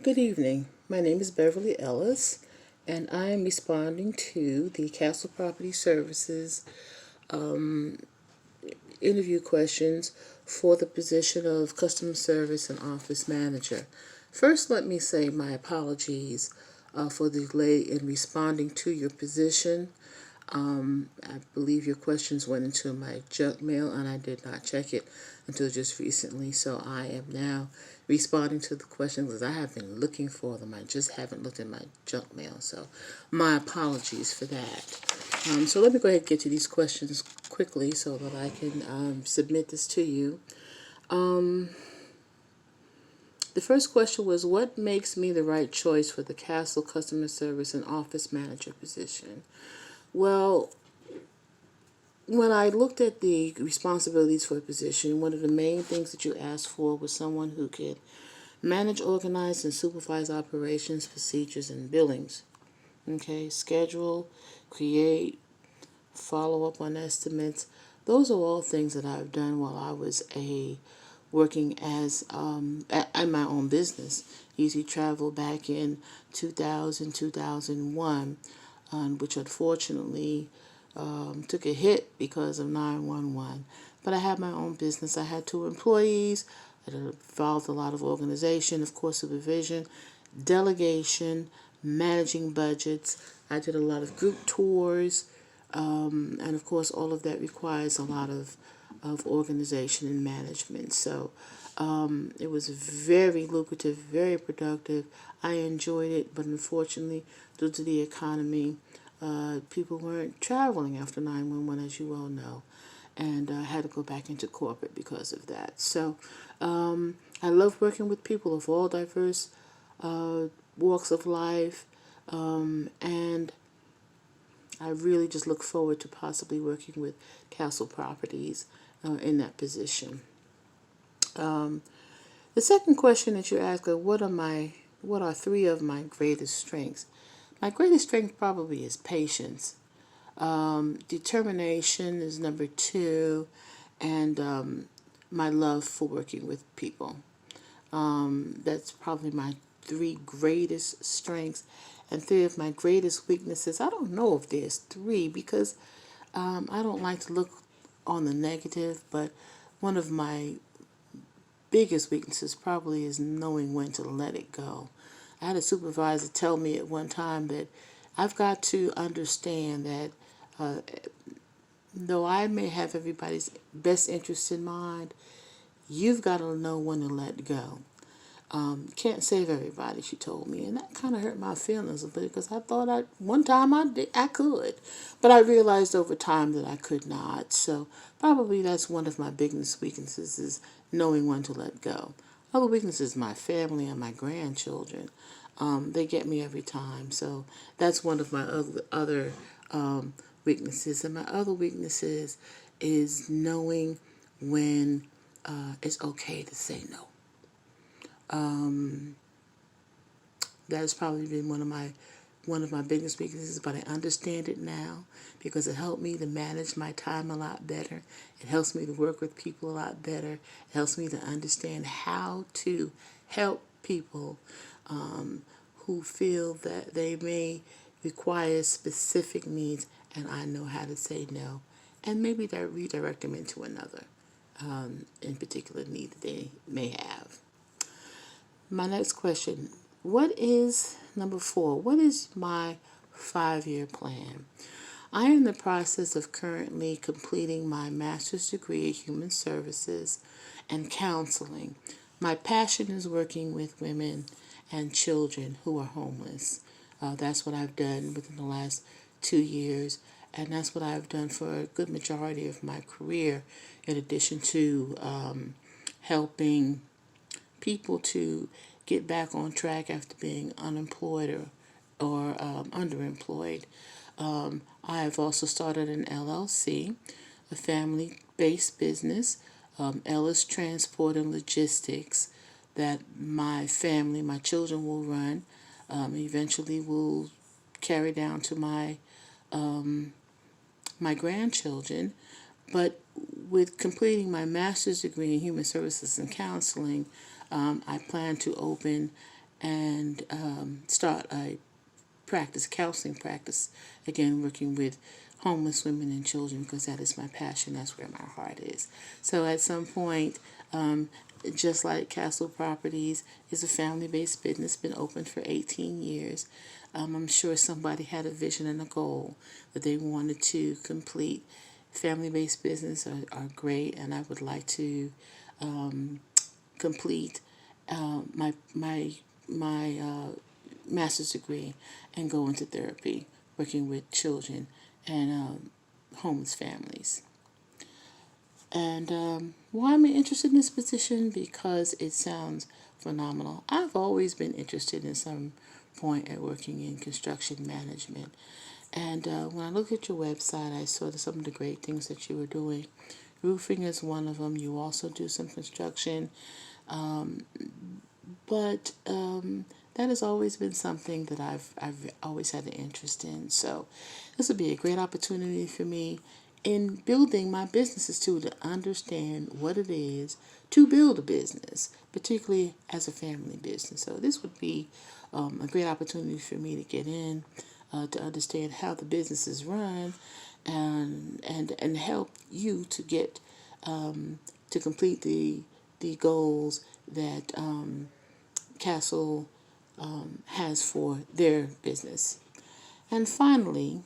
Good evening. My name is Beverly Ellis, and I am responding to the Castle Property Services interview questions for the position of customer service and office manager. First, let me say my apologies for the delay in responding to your position. I believe your questions went into my junk mail and I did not check it until just recently. So I am now responding to the questions because I have been looking for them. I just haven't looked in my junk mail. So my apologies for that. So let me go ahead and get to these questions quickly so that I can submit this to you. The first question was, what makes me the right choice for the Castle customer service and office manager position? Well, when I looked at the responsibilities for a position, one of the main things that you asked for was someone who could manage, organize, and supervise operations, procedures, and billings. Okay, schedule, create, follow up on estimates. Those are all things that I've done while I was working as at my own business. Easy Travel back in 2000, 2001, which unfortunately took a hit because of 911. But I had my own business. I had 2 employees. It involved a lot of organization, of course, supervision, delegation, managing budgets. I did a lot of group tours, and of course, all of that requires a lot of organization and management. So it was very lucrative, very productive. I enjoyed it, but unfortunately, due to the economy, people weren't traveling after 911, as you well know, and I had to go back into corporate because of that. So I love working with people of all diverse walks of life, and I really just look forward to possibly working with Castle Properties in that position. The second question that you asked, what are 3 of my greatest strengths? My greatest strength probably is patience. Determination is number 2, and my love for working with people. That's probably my 3 greatest strengths, and 3 of my greatest weaknesses. I don't know if there's 3 because I don't like to look on the negative, but one of my biggest weaknesses probably is knowing when to let it go. I had a supervisor tell me at one time that I've got to understand that uh, though I may have everybody's best interest in mind, you've got to know when to let go. Can't save everybody, she told me, and that kind of hurt my feelings a bit because I thought one time I could, but I realized over time that I could not. So probably that's one of my biggest weaknesses is knowing when to let go. Other weaknesses, my family and my grandchildren, they get me every time. So that's one of my other weaknesses, and my other weaknesses is knowing when it's okay to say no. That has probably been one of my biggest weaknesses, but I understand it now because it helped me to manage my time a lot better. It helps me to work with people a lot better. It helps me to understand how to help people who feel that they may require specific needs, and I know how to say no, and maybe that redirect them into another in particular need that they may have. My next question, what is number 4? What is my 5-year plan? I am in the process of currently completing my master's degree in human services and counseling. My passion is working with women and children who are homeless. That's what I've done within the last 2 years, and that's what I've done for a good majority of my career, in addition to helping people to get back on track after being unemployed or underemployed. I have also started an LLC, a family-based business, Ellis Transport and Logistics, that my family, my children will run. Eventually, will carry down to my grandchildren. But with completing my master's degree in human services and counseling, I plan to open and start a counseling practice, again, working with homeless women and children, because that is my passion. That's where my heart is. So at some point, just like Castle Properties is a family-based business, been open for 18 years. I'm sure somebody had a vision and a goal that they wanted to complete. Family-based business are great, and I would like to complete my master's degree and go into therapy, working with children and homeless families. And why am I interested in this position? Because it sounds phenomenal. I've always been interested in some point at working in construction management. And when I looked at your website, I saw some of the great things that you were doing. Roofing is one of them. You also do some construction. But that has always been something that I've always had an interest in. So this would be a great opportunity for me in building my businesses too, to understand what it is to build a business, particularly as a family business. So this would be a great opportunity for me to get in, to understand how the business is run, and help you to get to complete the goals that Castle has for their business. And finally,